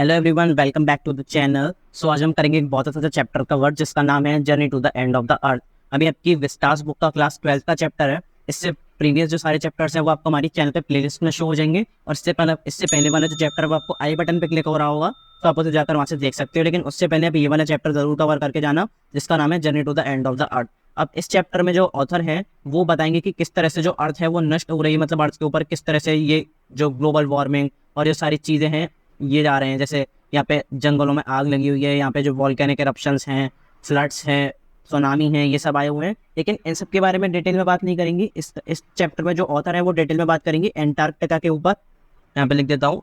Hello everyone, welcome back to the channel. So आज हम करेंगे एक बहुत अच्छा चैप्टर का वर्ड जिसका नाम है journey to the end of the earth. अभी आपकी विस्टास बुक का क्लास 12 का चैप्टर है। इससे प्रीवियस जो सारे चैप्टर्स हैं वो आपको हमारी चैनल पे प्लेलिस्ट में शो हो जाएंगे। और इससे पहले वाला जो चैप्टर है वो आपको आई बटन पे क्लिक हो रहा होगा, तो आप उसे जाकर वहाँ से देख सकते हो। लेकिन उससे पहले आप ये वाला चैप्टर जरूर कवर करके जाना जिसका नाम है journey to the end of the earth. अब इस चैप्टर में जो ऑथर है वो बताएंगे कि किस तरह से जो अर्थ है वो नष्ट हो रही है, मतलब अर्थ के ऊपर किस तरह से ये जो ग्लोबल वार्मिंग और ये सारी चीज़ें हैं ये जा रहे हैं। जैसे यहाँ पे जंगलों में आग लगी हुई है, यहाँ पे जो वॉल्केनिक एरप्शंस हैं, फ्लड्स हैं, सुनामी हैं, ये सब आए हुए हैं। लेकिन इन सब के बारे में डिटेल में बात नहीं करेंगी। इस चैप्टर में जो ऑथर है वो डिटेल में बात करेंगे एंटार्क्टिका के ऊपर। यहाँ पे लिख देता हूँ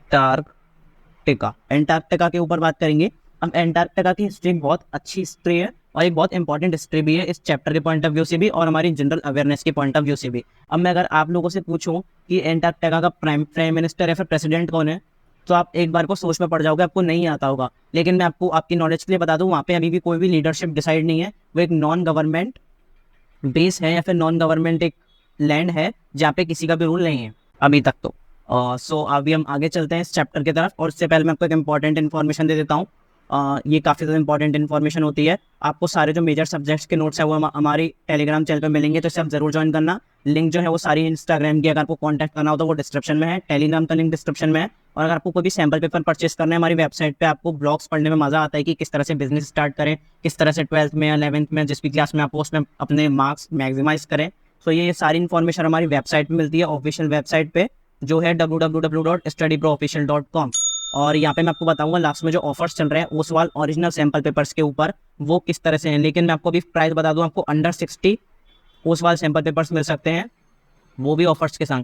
एंटार्क्टिका। एंटार्क्टिका के ऊपर बात करेंगे। अब एंटार्क्टिका की हिस्ट्री बहुत अच्छी हिस्ट्री है और एक बहुत इंपॉर्टेंट हिस्ट्री भी है इस चैप्टर के पॉइंट ऑफ व्यू से भी और हमारी जनरल अवेयरनेस के पॉइंट ऑफ व्यू से भी। अब मैं अगर आप लोगों से पूछूं कि एंटार्क्टिका का प्राइम मिनिस्टर या फिर प्रेसिडेंट कौन है, तो आप एक बार को सोच में पड़ जाओगे, आपको नहीं आता होगा। लेकिन मैं आपको आपकी नॉलेज के लिए बता दूं, वहाँ पे अभी भी कोई भी लीडरशिप डिसाइड नहीं है। वो एक नॉन गवर्नमेंट बेस है या फिर नॉन गवर्नमेंट एक लैंड है जहाँ पे किसी का भी रूल नहीं है अभी तक तो। सो अभी हम आगे चलते हैं इस चैप्टर की तरफ। और उससे पहले मैं आपको एक इंपॉर्टेंट इन्फॉर्मेशन दे देता हूँ। ये काफ़ी ज़्यादा इंपॉर्टेंट इन्फॉर्मेशन होती है। आपको सारे जो मेजर सब्जेक्ट्स के नोट्स है वो हमारी टेलीग्राम चैनल पे मिलेंगे, तो इसे आप जरूर ज्वाइन करना। लिंक जो है वो सारी इंस्टाग्राम की, अगर आपको कॉन्टैक्ट करना हो तो वो डिस्क्रिप्शन में है, टेलीग्राम का लिंक डिस्क्रिप्शन में है। और अगर आपको कोई भी सैम्पल पेपर परचेस करना है हमारी वेबसाइट पे, आपको ब्लॉग्स पढ़ने में मजा आता है कि किस तरह से बिजनेस स्टार्ट करें, किस तरह से 12th में या 11th में जिस भी क्लास में आप हो उसमें अपने मार्क्स मैक्सिमाइज करें। तो ये सारी इन्फॉर्मेशन हमारी वेबसाइट पे मिलती है, ऑफिशियल वेबसाइट पे जो है www.studyproofficial.com। और यहाँ पे मैं आपको बताऊंगा लास्ट में जो ऑफर्स चल रहे हैं उस वाल ओरिजिनल सैंपल पेपर्स के ऊपर वो किस तरह से हैं। लेकिन मैं आपको अभी प्राइस बता दूं, आपको अंडर 60 उस वाल सैंपल पेपर्स मिल सकते हैं, वो भी ऑफर्स के साथ।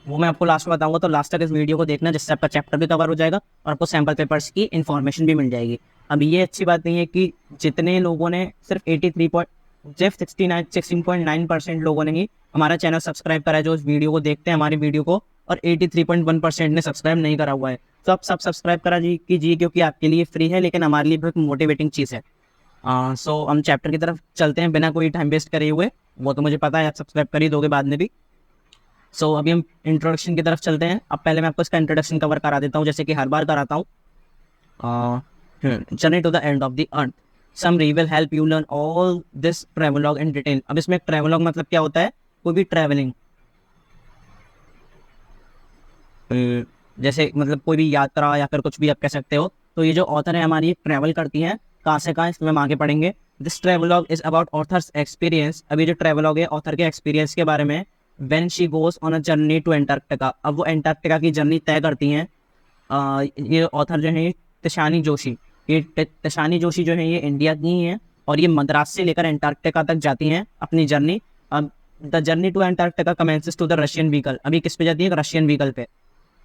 वो मैं आपको लास्ट में बताऊंगा, तो लास्ट तक इस वीडियो को देखना जिससे आपका चैप्टर भी कवर हो जाएगा और आपको सैंपल पेपर्स की इन्फॉर्मेशन भी मिल जाएगी। अब ये अच्छी बात नहीं है कि जितने लोगों ने सिर्फ 16.9% लोगों ने ही हमारा चैनल सब्सक्राइब करा है जो इस वीडियो को देखते हैं हमारी वीडियो को, और 83.1% ने सब्सक्राइब नहीं करा हुआ है। तो आप सब सब्सक्राइब करा जी कीजिए क्योंकि आपके लिए फ्री है लेकिन हमारे लिए बहुत मोटिवेटिंग चीज़ है। सो हम चैप्टर की तरफ चलते हैं बिना कोई टाइम वेस्ट करे हुए। वो तो मुझे पता है आप सब्सक्राइब कर ही दोगे बाद में भी। अभी हम इंट्रोडक्शन की तरफ चलते हैं। अब पहले मैं आपको इसका इंट्रोडक्शन कवर करा देता हूँ जैसे कि हर बार कराता हूँ। Journey to the end of the earth summary will help you learn all this travelogue in detail. अब इसमें ट्रेवलॉग मतलब क्या होता है? कोई भी ट्रैवलिंग, जैसे मतलब कोई भी यात्रा या फिर कुछ भी आप कह सकते हो। तो ये जो ऑथर है हमारी ट्रैवल करती है कहाँ से कहाँ, इसमें हम आगे पढ़ेंगे। This travelogue is about authors experience. अभी जो ट्रेवलॉग है ऑथर के एक्सपीरियंस के बारे में। When she goes on a journey to Antarctica, अब वो एंटार्क्टिका की जर्नी तय करती हैं। ये ऑथर जो है तशानी जोशी, ये तशानी जोशी जो है ये इंडिया की ही है और ये मद्रास से लेकर एंटार्क्टिका तक जाती हैं अपनी जर्नी। अब the journey to Antarctica commences to the Russian vehicle. अभी किस पे जाती है? रशियन व्हीकल पे।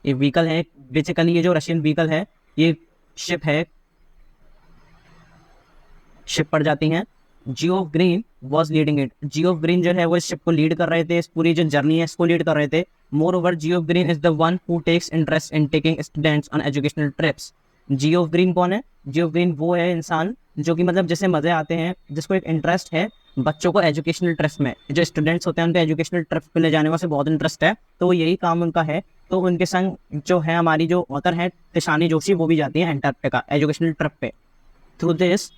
ये व्हीकल है बेसिकली, ये जो रशियन व्हीकल है ये शिप है, शिप पर जाती हैं। Geoff green was leading it. Geoff green जो है वो इस शिप को लीड कर रहे थे, इस पूरी जो जर्नी है इसको लीड कर रहे थे। Moreover Geoff Green is the one who takes interest in taking students on educational trips. Geoff Green कौन है? जियोफ ग्रीन वो है इंसान जो कि मतलब जैसे मजे आते हैं, जिसको एक इंटरेस्ट है बच्चों को एजुकेशनल ट्रिप्स में, जो स्टूडेंट्स होते हैं उनको एजुकेशनल ट्रिप्स पे ले जाने में से बहुत इंटरेस्ट है, तो वो यही काम उनका है। तो उनके संग जो है हमारी जो ऑथर है तिशानी जोशी वो भी जाती है एंटार्क्टिका एजुकेशनल ट्रिप पे। Through this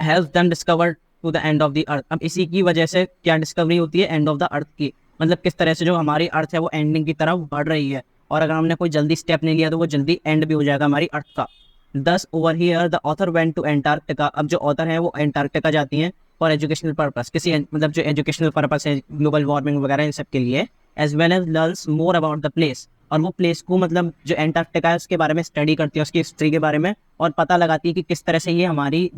help them discover to the end of the earth. अब इसी की वजह से क्या डिस्कवरी होती है? एंड ऑफ द अर्थ की, मतलब किस तरह से जो हमारी अर्थ है वो एंडिंग की तरफ बढ़ रही है और अगर हमने कोई जल्दी स्टेप नहीं लिया तो वो जल्दी एंड भी हो जाएगा हमारी अर्थ का। Thus over here the author went to Antarctica. अब जो ऑथर है वो एंटार्क्टिका जाती हैं फॉर एजुकेशनल पर्पस, किसी मतलब जो एजुकेशनल पर्पस है, ग्लोबल वार्मिंग वगैरह इन सब के लिए। As well as learns more about the place, और वो प्लेस को मतलब जो एंटार्क्टिका है उसके बारे में स्टडी करती है, उसकी हिस्ट्री के बारे में, और पता लगाती है कि किस तरह से ये हमारी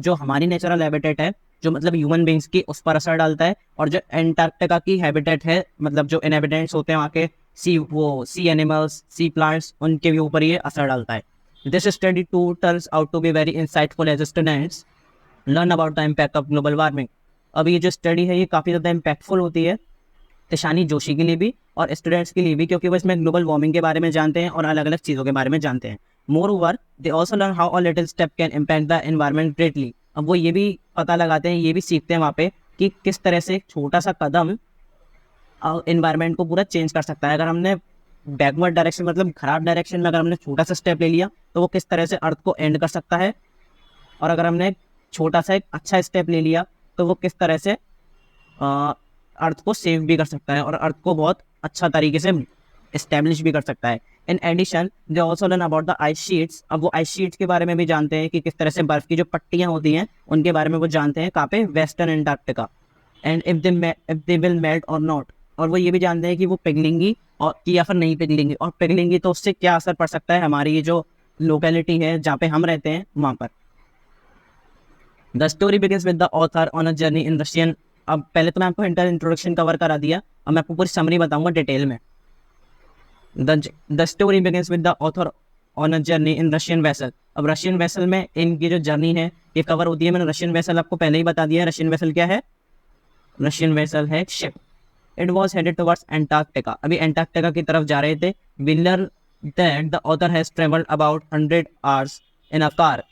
नेचुरल हैबिटेट है जो मतलब ह्यूमन बींग्स की उस पर असर डालता है, और जो एंटार्क्टिका की हैबिटेट है मतलब जो इनहेबिटेंट्स होते हैं वहाँ के सी एनिमल्स, सी प्लांट्स, उनके भी ऊपर ये असर डालता है। This study too turns out to be very insightful as students learn about the impact of global warming. अब ये जो स्टडी है ये काफ़ी ज़्यादा इम्पैक्टफुल होती है तिशानी जोशी के लिए भी और स्टूडेंट्स के लिए भी, क्योंकि वो इसमें ग्लोबल वार्मिंग के बारे में जानते हैं और अलग अलग चीज़ों के बारे में जानते हैं। More over they also learn how a little step can impact the environment greatly. अब वो ये भी पता लगाते हैं, ये भी सीखते हैं वहाँ पे कि किस तरह से एक छोटा सा कदम एनवायरमेंट को पूरा चेंज कर सकता है। अगर हमने बैकवर्ड डायरेक्शन मतलब खराब डायरेक्शन में अगर हमने छोटा सा स्टेप ले लिया तो वो किस तरह से अर्थ को एंड कर सकता है, और अगर हमने छोटा सा एक अच्छा स्टेप ले लिया तो वो किस तरह से अर्थ को सेव भी कर सकता है और अर्थ को बहुत अच्छा तरीके से एस्टेब्लिश भी कर सकता है। In addition they also learn about the ice sheets. अब वो आइस शीट्स के बारे में भी जानते हैं कि किस तरह से बर्फ की जो पट्टियां होती हैं उनके बारे में वो जानते हैं, कहाँ पे, western Antarctica. And if they will melt और नॉट, और वो ये भी जानते हैं कि वो पिघलेंगी और या फिर नहीं पिघलेंगी, और पिघलेंगी तो उससे क्या असर पड़ सकता है हमारी ये जो लोकेलिटी है जहाँ पे हम रहते हैं वहाँ पर। The story begins with the author on a journey in Russian. अब पहले तो मैं आपको इंट्रोडक्शन कवर करा दिया, अब मैं आपको पूरी समरी बताऊंगा डिटेल में। The story begins with the author on a journey in Russian vessel. अब रशियन वेसल में इनकी जो जर्नी है ये कवर होती है। मैंने रशियन वेसल आपको पहले ही बता दिया है। रशियन वेसल क्या है? रशियन वेसल है ship. It was headed towards Antarctica. अभी एंटार्क्टिका की तरफ जा रहे थे। We learn that the author has travelled about 100 hours in a car,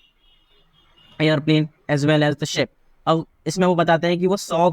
airplane as well as the ship. अब इसमें वो बताते हैं कि वो 100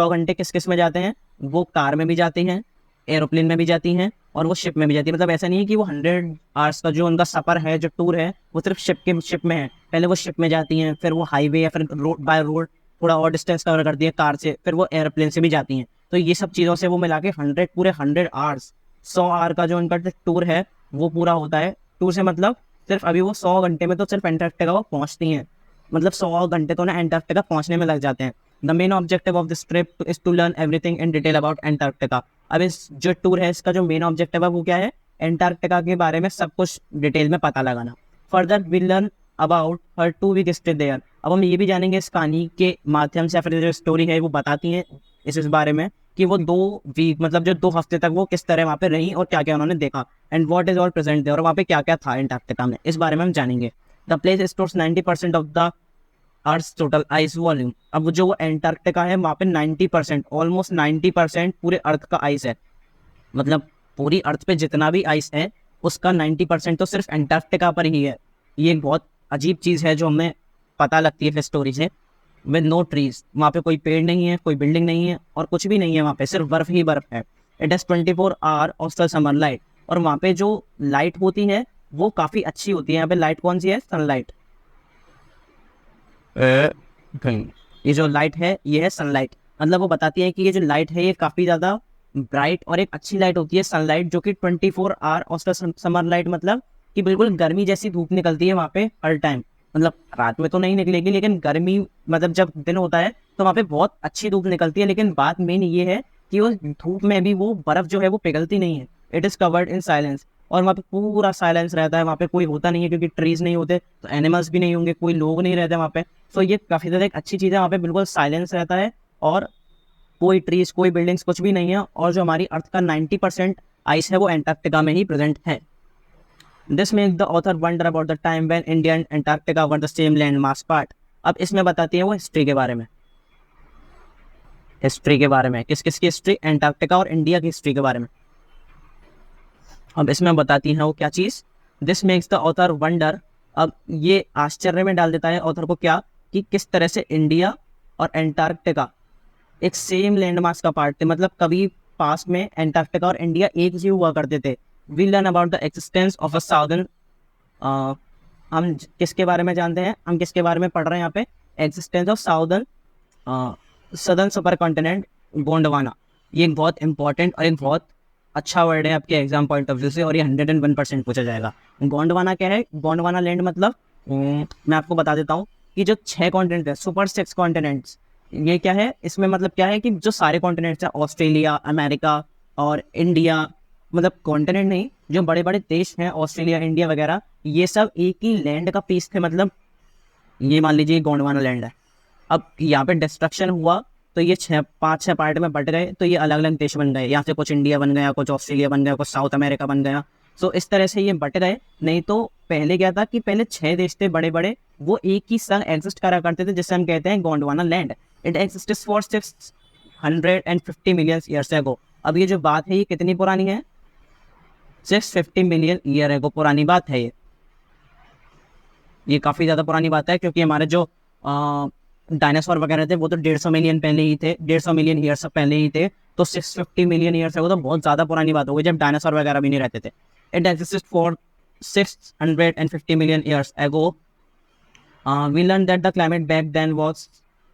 घंटे किस किस में जाते हैं। वो कार में भी जाते हैं, एरोप्लेन में भी जाती हैं और वो शिप में भी जाती है। मतलब ऐसा नहीं है कि वो 100 आवर्स का जो उनका सफ़र है, जो टूर है, वो सिर्फ शिप में है। पहले वो शिप में जाती हैं, फिर वो हाईवे या फिर रोड बाय रोड थोड़ा और डिस्टेंस कवर करती है कार से, फिर वो एयरप्लेन से भी जाती हैं। तो ये सब चीज़ों से वो मिला के 100 आवर्स, 100 आवर का जो उनका टूर है वो पूरा होता है। टूर से मतलब सिर्फ अभी वो 100 घंटे में तो सिर्फ एंटार्क्टिका वो पहुँचती हैं। मतलब 100 घंटे तो ना एंटार्क्टिका पहुँचने में लग जाते हैं। The main objective of this trip is to learn everything in detail about Antarctica. अब इस जो टूर है इसका जो मेन ऑब्जेक्टिव है वो क्या है? एंटार्क्टिका के बारे में सब कुछ डिटेल में पता लगाना। Further we learn about her 2 week stay there. अब हम ये भी जानेंगे इस कहानी के माध्यम से, फिर जो स्टोरी है वो बताती है इस बारे में कि वो 2 वीक मतलब जो 2 हफ्ते तक वो किस तरह वहाँ पे रही और क्या क्या उन्होंने देखा, and what is all present there, और वहाँ पे क्या क्या था एंटार्क्टिका में, इस बारे में हम जानेंगे। The place stores 90% of the earth total ice volume. अब जो वो एंटार्क्टिका है वहाँ पे 90%, ऑलमोस्ट 90% पूरे अर्थ का आइस है। मतलब पूरी अर्थ पे जितना भी आइस है उसका 90% तो सिर्फ एंटार्क्टिका पर ही है। ये एक बहुत अजीब चीज़ है जो हमें पता लगती है फिर स्टोरी से। विद नो ट्रीज, वहाँ पे कोई पेड़ नहीं है, कोई बिल्डिंग नहीं है और कुछ भी नहीं है, वहाँ पे सिर्फ बर्फ ही बर्फ है। It is 24 hour of the summer light, और वहाँ पे जो लाइट होती है वो काफ़ी अच्छी होती है। यहाँ पे लाइट कौन सी है? सनलाइट। ये जो लाइट है ये है सनलाइट। मतलब वो बताती है कि ये जो लाइट है ये काफ़ी ज़्यादा ब्राइट और एक अच्छी लाइट होती है सनलाइट, जो कि 24 hour of the summer light, मतलब कि बिल्कुल गर्मी जैसी धूप निकलती है वहाँ पे हर टाइम। मतलब रात में तो नहीं निकलेगी लेकिन गर्मी मतलब जब दिन होता है तो वहाँ पे बहुत अच्छी धूप निकलती है। लेकिन बात मेन ये है कि वो धूप में भी वो बर्फ जो है वो पिघलती नहीं है। It is covered in silence, और वहाँ पे पूरा साइलेंस रहता है। वहाँ पे कोई होता नहीं है क्योंकि ट्रीज नहीं होते तो एनिमल्स भी नहीं होंगे, कोई लोग नहीं रहते वहाँ पे। तो ये काफ़ी ज़्यादा एक अच्छी चीज़ है। वहाँ पे बिल्कुल साइलेंस रहता है और कोई ट्रीज, कोई बिल्डिंग्स, कुछ भी नहीं है। और जो हमारी अर्थ का 90% आइस है वो एंटार्क्टिका में ही प्रेजेंट है। This make the author wonder about the time when India and Antarctica were the same land mass part. अब इसमें बताती है वो हिस्ट्री के बारे में। हिस्ट्री के बारे में किस किस की हिस्ट्री? एंटार्क्टिका और इंडिया की हिस्ट्री के बारे में। अब इसमें बताती है वो क्या चीज़? This makes the author wonder. अब ये आश्चर्य में डाल देता है ऑथर को क्या, कि किस तरह से इंडिया और एंटार्क्टिका एक सेम लैंड मास का पार्ट थे। मतलब कभी पास में एंटार्क्टिका और इंडिया एक ही हुआ करते थे। We learn about the existence of a southern, हम किसके बारे में जानते हैं? हम किसके बारे में पढ़ रहे हैं यहाँ पे? Existence of southern southern super continent Gondwana. ये एक बहुत इंपॉर्टेंट और एक बहुत अच्छा वर्ड है आपके एग्जाम पॉइंट ऑफ व्यू से, और ये 101% पूछा जाएगा। गोंडवाना क्या है? गोंडवाना लैंड मतलब मैं आपको बता देता हूँ कि जो 6 कॉन्टिनेंट है, सुपर 6 कॉन्टिनेंट्स, ये क्या है? इसमें मतलब क्या है कि जो सारे कॉन्टिनेंट्स हैं, ऑस्ट्रेलिया, अमेरिका और इंडिया, मतलब कॉन्टिनेंट नहीं, जो बड़े बड़े देश हैं ऑस्ट्रेलिया, इंडिया वगैरह, ये सब एक ही लैंड का पीस थे। मतलब ये मान लीजिए गोंडवाना लैंड है। अब यहाँ पे डिस्ट्रक्शन हुआ तो ये 5-6 पार्ट में बट गए, तो ये अलग अलग देश बन गए। यहाँ से कुछ इंडिया बन गया, कुछ ऑस्ट्रेलिया बन गया, कुछ साउथ अमेरिका बन गया। सो इस तरह से ये बट गए। नहीं तो पहले क्या था कि पहले 6 देश थे बड़े बड़े, वो एक ही संग एग्जिस्ट करा करते थे, जिसे हम कहते हैं Gondwana land. It existed for 650 million years ago. अब ये जो बात है ये कितनी पुरानी है? 650 मिलियन ईयर एगो पुरानी बात है ये काफ़ी ज़्यादा पुरानी बात है, क्योंकि हमारे जो डायनासोर वगैरह थे वो तो 150 मिलियन पहले ही थे, 150 मिलियन ईयर्स पहले ही थे। तो 650 मिलियन ईयर्स एगो तो बहुत ज़्यादा पुरानी बात हो गई, जब डायनासोर वगैरह भी नहीं रहते थे. It existed for 650 million years ago. We learned that the climate back then was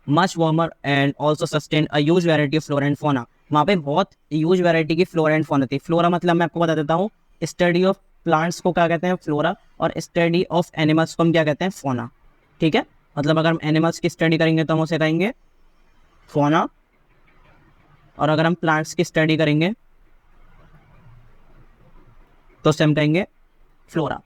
much warmer and also sustained a huge variety of flora and fauna. वहाँ पे बहुत ह्यूज वैरायटी की फ्लोरा एंड फौना थी. Flora मतलब मैं आपको बता देता हूँ, स्टडी ऑफ प्लांट्स को क्या कहते हैं फ्लोरा, और स्टडी ऑफ एनिमल्स को हम क्या कहते हैं फौना. ठीक है, मतलब अगर हम एनिमल्स की स्टडी करेंगे तो हम उसे कहेंगे फौना, और अगर हम प्लांट्स की स्टडी करेंगे तो उसे हम कहेंगे फ्लोरा.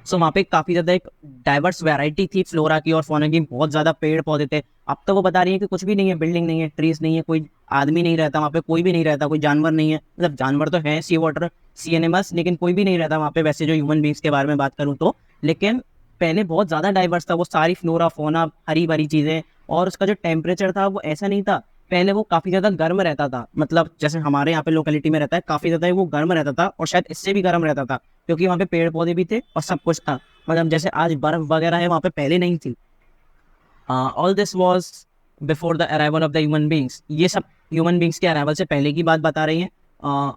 सो वहाँ पे काफ़ी ज़्यादा एक डाइवर्स वैरायटी थी फ्लोरा की और फौना की, बहुत ज़्यादा पेड़ पौधे थे. अब तो वो बता रही है कि कुछ भी नहीं है, बिल्डिंग नहीं है, ट्रीज नहीं है, कोई आदमी नहीं रहता वहाँ पे, कोई भी नहीं रहता, कोई जानवर नहीं है. मतलब जानवर तो है, सी वाटर, सी एनिमल्स, लेकिन कोई भी नहीं रहता वहाँ पे वैसे जो ह्यूमन बींग्स के बारे में बात करूँ तो. लेकिन पहले बहुत ज़्यादा डाइवर्स था वो सारी फ्लोरा फौना, हरी भरी चीज़ें. और उसका जो टेम्परेचर था वो ऐसा नहीं था, पहले वो काफ़ी ज़्यादा गर्म रहता था. मतलब जैसे हमारे यहाँ पे लोकेलिटी में रहता है, काफ़ी ज़्यादा वो गर्म रहता था, और शायद इससे भी गर्म रहता था क्योंकि वहाँ पे पेड़ पौधे भी थे और सब कुछ था. मतलब जैसे आज बर्फ वगैरह है, वहाँ पे पहले नहीं थी. All this was before the arrival of the human beings. ये सब ह्यूमन बींग्स के अराइवल से पहले की बात बता रही है.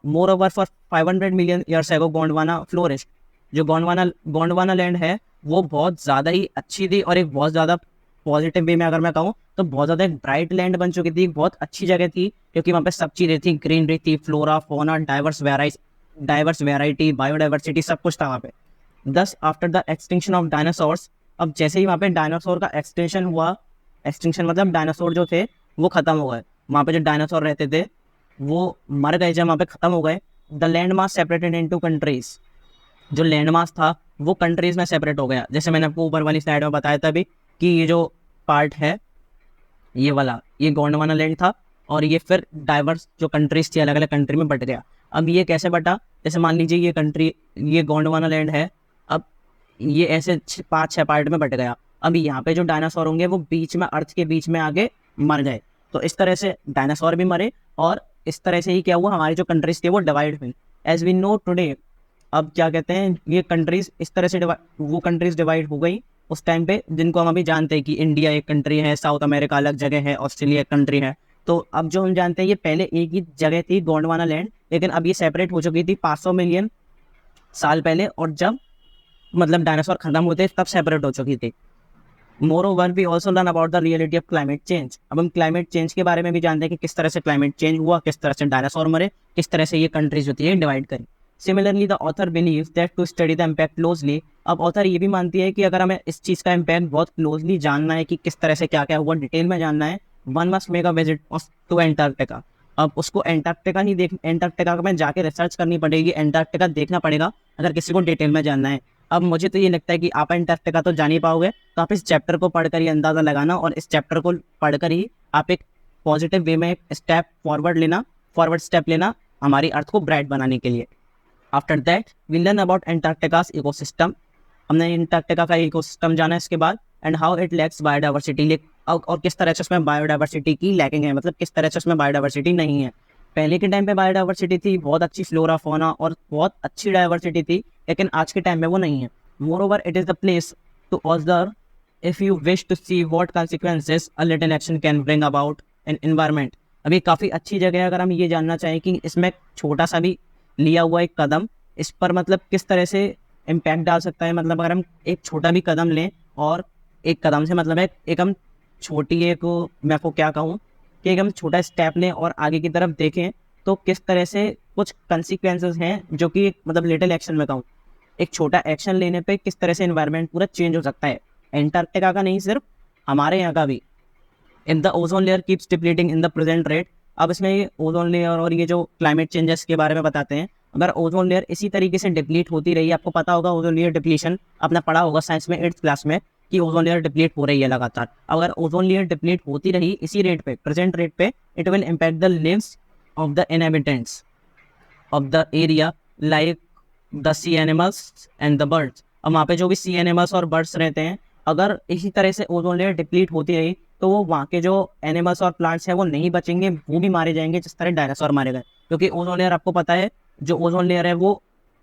More over for 500 million years ago Gondwana flourished. जो गोंडवाना लैंड है वो बहुत ज़्यादा ही अच्छी थी, और एक बहुत ज़्यादा पॉजिटिव वे में अगर मैं कहूँ तो बहुत ज़्यादा एक ब्राइट लैंड बन चुकी थी, बहुत अच्छी जगह थी, क्योंकि वहाँ पे सब चीज़ें थी, ग्रीनरी थी, flora fauna, diverse variety, biodiversity, सब कुछ था वहाँ पे. दस after the extinction of dinosaurs, अब जैसे ही वहाँ पे डायनासोर का एक्सटेंशन हुआ, एक्सटिंक्शन मतलब डायनासोर जो थे वो खत्म हो गए. वहाँ पे जो डायनासोर रहते थे वो मर गए, जब वहाँ पे खत्म हो गए. The land mass separated into countries. जो लैंड मास था वो कंट्रीज में सेपरेट हो गया. जैसे मैंने आपको ऊपर वाली स्लाइड में बताया था अभी कि ये जो पार्ट है ये वाला, ये गोंडवाना लैंड था, और ये फिर डाइवर्स जो कंट्रीज थी अलग अलग कंट्री में बट गया. अब ये कैसे बटा, जैसे मान लीजिए ये कंट्री, ये गोंडवाना लैंड है, अब ये ऐसे 5-6 पार्ट में बट गया. अब यहाँ पे जो डायनासोर होंगे वो बीच में, अर्थ के बीच में आगे मर गए. तो इस तरह से डायनासोर भी मरे, और इस तरह से ही क्या हुआ, हमारी जो कंट्रीज थी वो डिवाइड हुई. एज वी नो टुडे, अब क्या कहते हैं, ये कंट्रीज इस तरह से वो कंट्रीज डिवाइड हो गई उस टाइम पे, जिनको हम अभी जानते हैं कि इंडिया एक कंट्री है, साउथ अमेरिका अलग जगह है, ऑस्ट्रेलिया एक कंट्री है. तो अब जो हम जानते हैं ये पहले एक ही जगह थी गोंडवाना लैंड, लेकिन अब ये सेपरेट हो चुकी थी 500 मिलियन साल पहले, और जब मतलब डायनासोर खत्म होते तब सेपरेट हो चुकी थी. Moreover we also learn about the reality of climate change. अब हम क्लाइमेट चेंज के बारे में भी जानते हैं कि किस तरह से क्लाइमेट चेंज हुआ, किस तरह से डायनासोर मरे, किस तरह से ये कंट्रीज होती है डिवाइड करी. Similarly the author believes that to study the impact closely. अब ऑथर ये भी मानती है कि अगर हमें इस चीज़ का इम्पैक्ट बहुत क्लोजली जानना है कि किस तरह से क्या क्या हुआ, डिटेल में जानना है, one must make a visit to Antarctica. अब उसको एंटार्क्टिका नहीं देख, एंटार्क्टिका में जाके रिसर्च करनी पड़ेगी, एंटार्क्टिका देखना पड़ेगा अगर किसी को डिटेल में जानना है. अब मुझे तो ये लगता है कि आप एंटार्क्टिका तो जान ही पाओगे, तो आप इस चैप्टर को पढ़कर ही अंदाज़ा लगाना, और इस चैप्टर को पढ़कर ही आप एक पॉजिटिव वे में एक स्टेप फॉरवर्ड स्टेप लेना हमारी अर्थ को ब्राइट बनाने के लिए. After that we learn about Antarctica's ecosystem. हमने एंटार्क्टिका का इकोसिस्टम जाना इसके बाद, and how it lacks biodiversity. और किस तरह से उसमें बायोडाइवर्सिटी की लैकिंग है, मतलब किस तरह से उसमें बायोडाइवर्सिटी नहीं है. पहले के टाइम पे बायोडाइवर्सिटी थी, बहुत अच्छी फ्लोरा फौना और बहुत अच्छी डाइवर्सिटी थी, लेकिन आज के टाइम में वो नहीं है. Moreover it is the place to observe if you wish to see what consequences a little action can bring about an environment. अभी काफ़ी अच्छी जगह है अगर हम ये जानना चाहें कि इसमें छोटा सा भी लिया हुआ एक कदम इस पर मतलब किस तरह से इम्पैक्ट डाल सकता है. मतलब अगर हम एक छोटा भी कदम लें, और एक कदम से मतलब है एक हम छोटी एक, मैं आपको क्या कहूँ कि एक हम छोटा स्टेप लें और आगे की तरफ देखें, तो किस तरह से कुछ कंसिक्वेंसेस हैं जो कि मतलब लिटिल एक्शन में कहूँ, एक छोटा एक्शन लेने पे किस तरह से एनवायरनमेंट पूरा चेंज हो सकता है. एंटार्क्टिका का नहीं, सिर्फ हमारे यहाँ का भी. In the ozone layer keeps depleting in the present rate. अब इसमें ये ओजोन लेयर और ये जो क्लाइमेट चेंजेस के बारे में बताते हैं, अगर ओजोन लेयर इसी तरीके से डिप्लीट होती रही, आपको पता होगा ओजोन लेयर डिप्लीशन आपने पढ़ा होगा साइंस में 8th क्लास में कि ओजोन लेयर डिप्लीट हो रही है लगातार. अगर ओजोन लेयर डिप्लीट होती रही इसी रेट पे, प्रेजेंट रेट पे, it will impact the lives of the inhabitants of the area like the sea animals and the birds. अब वहाँ पे जो भी सी एनिमल्स और बर्ड्स रहते हैं, अगर इसी तरह से ओजोन लेयर डिप्लीट होती रही तो वो वहाँ के जो एनिमल्स और प्लांट्स हैं वो नहीं बचेंगे, वो भी मारे जाएंगे जिस तरह डायनासोर मारे गए. क्योंकि ओजोन लेयर आपको पता है, जो ओजोन लेयर है वो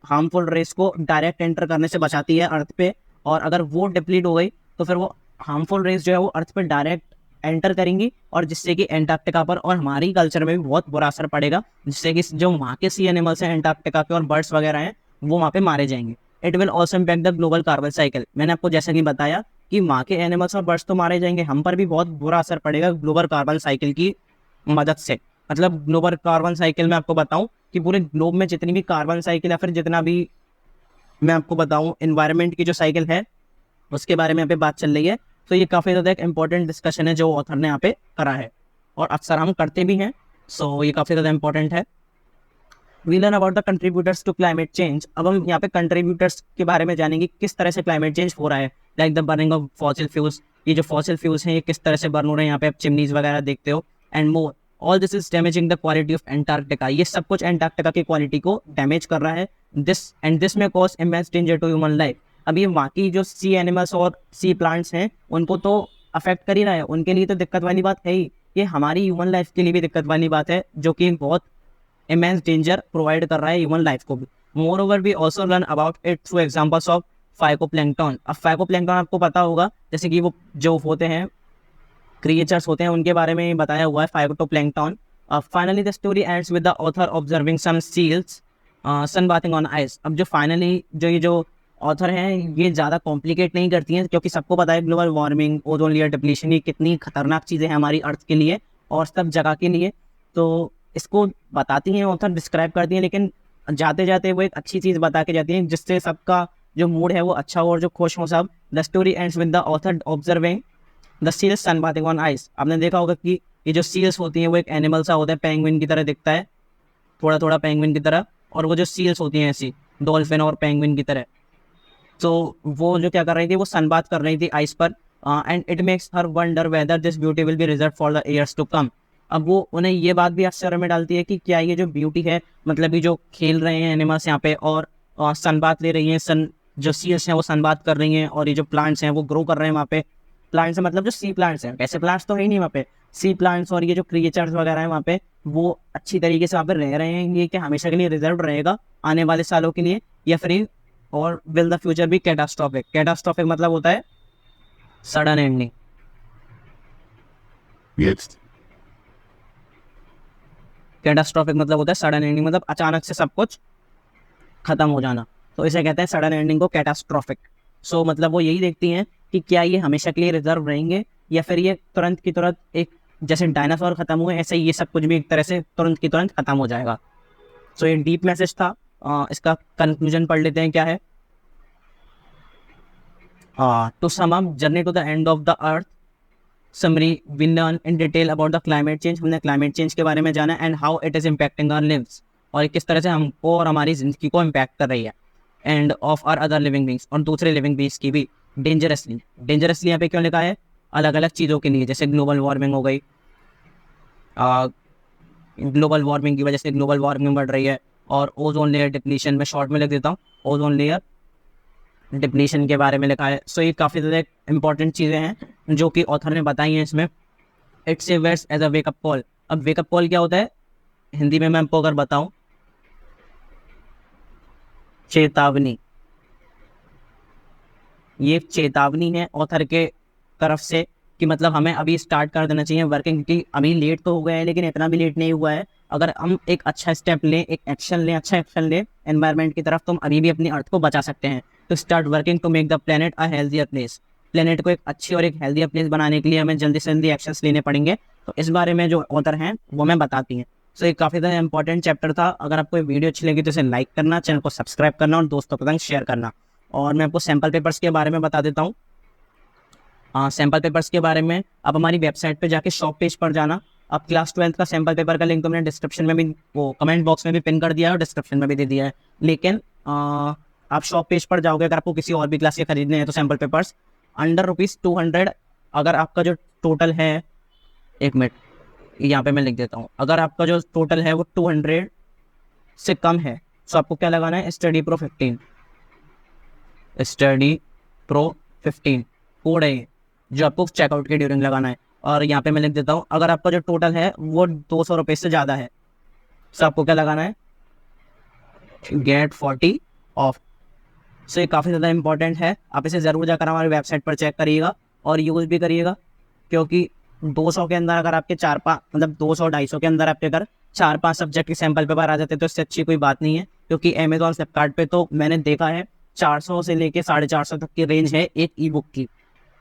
हार्मफुल रेस को डायरेक्ट एंटर करने से बचाती है अर्थ पे, और अगर वो डिप्लीट हो गई तो फिर वो हार्मफुल रेस जो है वो अर्थ पे डायरेक्ट एंटर करेंगी और जिससे कि एंटार्क्टिका पर और हमारी कल्चर में भी बहुत बुरा असर पड़ेगा, जिससे कि जो वहाँ के सी एनिमल्स हैं एंटार्क्टिका के और बर्ड्स वगैरह हैं वो वहाँ पे मारे जाएंगे। It will also impact the global carbon cycle. मैंने आपको जैसा कि बताया कि वहाँ के एनिमल्स और बर्ड्स तो मारे जाएंगे, हम पर भी बहुत बुरा असर पड़ेगा ग्लोबल कार्बन साइकिल की मदद से। मतलब ग्लोबल कार्बन साइकिल में आपको बताऊं कि पूरे ग्लोब में जितनी भी कार्बन साइकिल या फिर जितना भी मैं आपको बताऊं एनवायरनमेंट की जो साइकिल है उसके बारे में यहाँ पे बात चल रही है। तो ये काफ़ी ज़्यादा एक इंपॉर्टेंट डिस्कशन है जो ऑथर ने यहाँ पे करा है और अक्सर हम करते भी हैं। सो ये काफ़ी ज़्यादा इंपॉर्टेंट है। We learn about the contributors to climate change. अब हम यहाँ पे कंट्रीब्यूटर्स के बारे में जानेंगे किस तरह से क्लाइमेट चेंज हो रहा है। Like the burning of fossil fuels, ये जो फॉसिल फ्यूल्स हैं ये किस तरह से बर्न हो रहे हैं, यहाँ पे आप चिमनीज वगैरह देखते हो and more. All this is damaging the quality of Antarctica. ये सब कुछ एंटार्क्टिका की क्वालिटी को डैमेज कर रहा है। दिस में cause immense danger to human life. अब ये वहाँ की जो सी एनिमल्स और सी प्लांट्स हैं उनको तो अफेक्ट कर ही रहा है, उनके लिए तो दिक्कत वाली बात है ही, ये हमारी ह्यूमन लाइफ के लिए भी दिक्कत वाली बात है जो कि बहुत इमेंस डेंजर प्रोवाइड कर रहा है ह्यूमन लाइफ को भी। More we also learn about it through examples of phytoplankton. अब फाइकोप्लैंक्टन आपको पता होगा, जैसे कि वो जो होते हैं क्रिएचर्स होते हैं उनके बारे में बताया हुआ है phytoplankton. Finally the story ends with the author observing some seals sunbathing on ice. अब जो फाइनली जो ऑथर हैं ये ज़्यादा कॉम्प्लिकेट नहीं करती हैं, क्योंकि सबको पता है global warming, ozone layer depletion ये कितनी खतरनाक चीज़ें हैं हमारी अर्थ के लिए और सब जगह के लिए। तो इसको बताती हैं ऑथर, डिस्क्राइब करती हैं, लेकिन जाते जाते वो एक अच्छी चीज़ बता के जाती हैं जिससे सबका जो मूड है वो अच्छा हो और जो खुश हो सब। The story ends with the author observing the seals sunbathing on ice. आपने देखा होगा कि ये जो सील्स होती हैं वो एक एनिमल सा होता है, पेंगुइन की तरह दिखता है, थोड़ा थोड़ा पेंगुइन की तरह, और वो जो सील्स होती हैं ऐसी डॉल्फिन और पेंगुइन की तरह। तो वो जो क्या कर रही थी वो सनबाथ कर रही थी आइस पर and it makes her wonder whether this beauty will be reserve for the years to come. अब वो उन्हें ये बात भी आश्चर्य में डालती है कि क्या ये जो ब्यूटी है, मतलब ये जो खेल रहे हैं एनिमल्स यहाँ पे और सनबाथ ले रही हैं, सन जो सील्स हैं वो सनबाथ कर रही हैं और ये जो प्लांट्स हैं वो ग्रो कर रहे हैं वहाँ पे। प्लांट्स मतलब जो सी प्लांट्स हैं, वैसे प्लांट्स तो है ही नहीं वहाँ पे, सी प्लांट्स और ये जो क्रिएचर्स वगैरह हैं वहाँ पे वो अच्छी तरीके से वहाँ पे रह रहे हैं। ये कि हमेशा के लिए रिजर्व रहेगा आने वाले सालों के लिए या फिर और विल द फ्यूचर भी कैटास्ट्रॉफिक। कैटास्ट्रॉफिक मतलब होता है सडन एंडिंग। कैटास्ट्रॉफिक मतलब होता है सडन एंडिंग, मतलब अचानक से सब कुछ खत्म हो जाना, तो इसे कहते हैं सडन एंडिंग को कैटास्ट्रॉफिक। सो मतलब वो यही देखती हैं कि क्या ये हमेशा के लिए रिजर्व रहेंगे या फिर ये तुरंत की तुरंत, एक जैसे डायनासोर खत्म हुए ऐसे ये सब कुछ भी एक तरह से तुरंत की तुरंत खत्म हो जाएगा। सो ये डीप मैसेज था। इसका कंक्लूजन पढ़ लेते हैं क्या है। To sum up, journey to the end of the earth summary, we learn in detail about the climate change. हमने क्लाइमेट चेंज के बारे में जाना and how it is impacting our lives, और किस तरह से हमको और हमारी जिंदगी को इम्पैक्ट कर रही है, and of our other living beings, और दूसरे लिविंग बींग्स की भी। डेंजरसली, डेंजरसली यहाँ पे क्यों लिखा है, अलग अलग चीज़ों के लिए, जैसे ग्लोबल वार्मिंग हो गई, ग्लोबल वार्मिंग की वजह से ग्लोबल वार्मिंग बढ़ रही है, और ओजोन लेयर डिप्लीशन, में शॉर्ट में लिख देता हूँ, ओजोन लेयर डिप्लीशन के बारे में लिखा है। सो ये काफ़ी ज़्यादा इंपॉर्टेंट चीज़ें हैं जो कि ऑथर ने बताई हैं इसमें। It's a worse as a wake up call. अब वेकअप कॉल क्या होता है हिंदी में मैं आपको अगर बताऊं, चेतावनी। ये चेतावनी है ऑथर के तरफ से कि मतलब हमें अभी स्टार्ट कर देना चाहिए वर्किंग, क्योंकि अभी लेट तो हो गया है लेकिन इतना भी लेट नहीं हुआ है। अगर हम एक अच्छा स्टेप लें, एक एक्शन लें, अच्छा एक्शन लें एनवायरनमेंट की तरफ, तो हम अभी भी अपनी अर्थ को बचा सकते हैं। तो start working to make the planet a healthier place. Planet को एक अच्छी और एक हेल्थियर प्लेस बनाने के लिए हमें जल्दी से जल्दी एक्शंस लेने पड़ेंगे। तो इस बारे में जो ऑथर हैं वो मैं बताती हैं। सो ये काफ़ी ज़्यादा इंपॉर्टेंट चैप्टर था। अगर आपको ये वीडियो अच्छी लगी तो इसे लाइक करना, चैनल को सब्सक्राइब करना और दोस्तों के संग शेयर करना। और मैं आपको सैम्पल पेपर्स के बारे में बता देता हूँ। सैम्पल पेपर्स के बारे में आप हमारी वेबसाइट पे जाके शॉप पेज पर जाना। अब क्लास 12 का सैम्पल पेपर का लिंक तो मैंने डिस्क्रिप्शन में भी, वो कमेंट बॉक्स में भी पिन कर दिया है और डिस्क्रिप्शन में भी दे दिया है। लेकिन आप शॉप पेज पर जाओगे, अगर आपको किसी और भी क्लास के खरीदने हैं तो सैम्पल पेपर्स अंडर ₹200, अगर आपका जो टोटल है, एक मिनट यहाँ पे मैं लिख देता हूँ, अगर आपका जो टोटल है वो 200 से कम है तो आपको क्या लगाना है, study pro 15, study pro 15 code है जो आपको चेकआउट के ड्यूरिंग लगाना है। और यहाँ पे मैं लिख देता हूँ, अगर आपका जो टोटल है वो 200 रुपये से ज़्यादा है तो आपको क्या लगाना है, गेट 40 ऑफ। सो ये काफ़ी ज़्यादा इंपॉर्टेंट है, आप इसे ज़रूर जाकर हमारी वेबसाइट पर चेक करिएगा और यूज़ भी करिएगा, क्योंकि 200 के अंदर अगर आपके 4-5 मतलब 200-250 के अंदर आपके अगर 4-5 सब्जेक्ट के सैंपल पेपर आ जाते तो इससे अच्छी कोई बात नहीं है, क्योंकि अमेजोन फ्लिपकार्ट पे तो मैंने देखा है 400 से लेके 450 तक की रेंज है एक ई बुक की,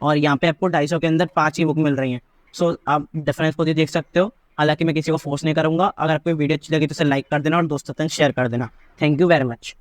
और यहाँ पे आपको 250 के अंदर 5 ई बुक मिल रही हैं। सो आप डिफरेंस खुद ही देख सकते हो। हालांकि मैं किसी को फोर्स नहीं करूंगा। अगर आपको वीडियो अच्छी लगी तो इसे लाइक कर देना और दोस्तों तक शेयर कर देना। Thank you very much.